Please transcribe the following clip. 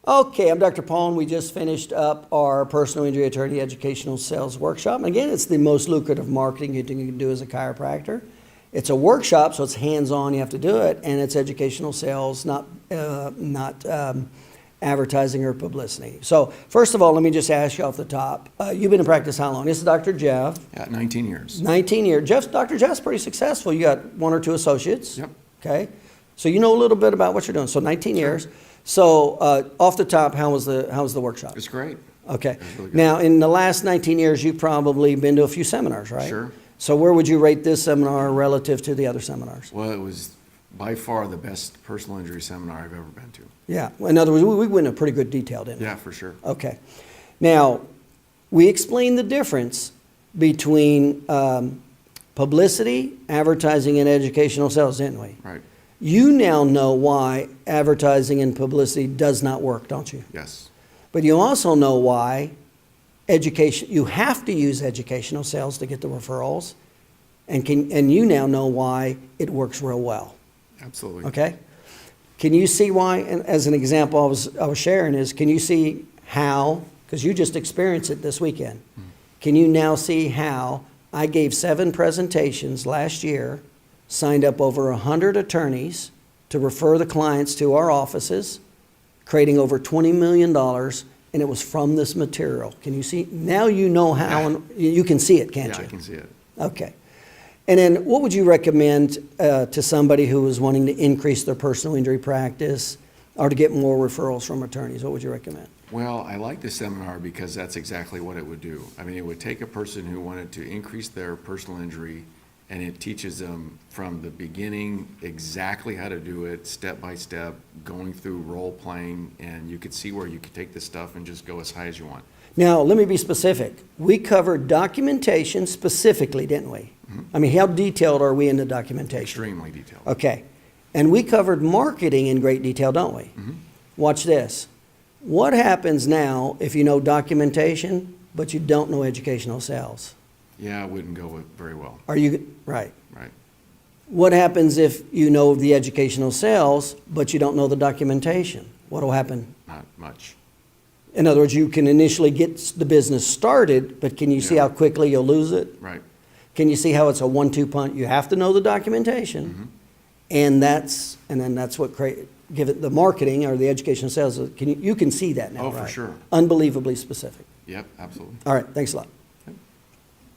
Okay, I'm Dr. Paul, and we just finished up our personal injury attorney educational sales workshop. And again, it's the most lucrative marketing you can do as a chiropractor. It's a workshop, so it's hands-on, you have to do it, and it's educational sales, not advertising or publicity. So first of all, let me just ask you off the top, you've been in practice how long? This is Dr. Jeff. Yeah, 19 years. 19 years. Dr. Jeff's pretty successful. You got 1 or 2 associates. Yep. Okay. So you know a little bit about what you're doing. So 19 years. So off the top, how was the workshop? It's great. Okay. Really good. Now, in the last 19 years, you've probably been to a few seminars, right? Sure. So where would you rate this seminar relative to the other seminars? Well, it was by far the best personal injury seminar I've ever been to. Yeah. In other words, we went into pretty good detail, didn't we? Yeah, for sure. Okay. Now, we explained the difference between publicity, advertising, and educational sales, didn't we? Right. You now know why advertising and publicity does not work, don't you? Yes. But you also know why you have to use educational sales to get the referrals, and you now know why it works real well. Absolutely. Okay? Can you see why, and as an example I was sharing is, can you see how, because you just experienced it this weekend, can you now see how I gave 7 presentations last year, signed up over 100 attorneys to refer the clients to our offices, creating over $20 million, and it was from this material. Can you see? Now you know how, and you can see it, can't you? Yeah, I can see it. Okay. And then what would you recommend to somebody who is wanting to increase their personal injury practice or to get more referrals from attorneys? What would you recommend? Well, I like this seminar because that's exactly what it would do. I mean, it would take a person who wanted to increase their personal injury, and it teaches them from the beginning exactly how to do it, step by step, going through role playing, and you could see where you could take this stuff and just go as high as you want. Now, let me be specific. We covered documentation specifically, didn't we? I mean, how detailed are we in the documentation? Extremely detailed. Okay. And we covered marketing in great detail, don't we? Watch this. What happens now if you know documentation, but you don't know educational sales? Yeah, it wouldn't go very well. Right. Right. What happens if you know the educational sales, but you don't know the documentation? What will happen? Not much. In other words, you can initially get the business started, but can you see how quickly you'll lose it? Right. Can you see how it's a 1-2 punch? You have to know the documentation, and then that's what give it the marketing or the educational sales. You can see that now, Oh, right? for sure. Unbelievably specific. Yep, absolutely. All right, thanks a lot.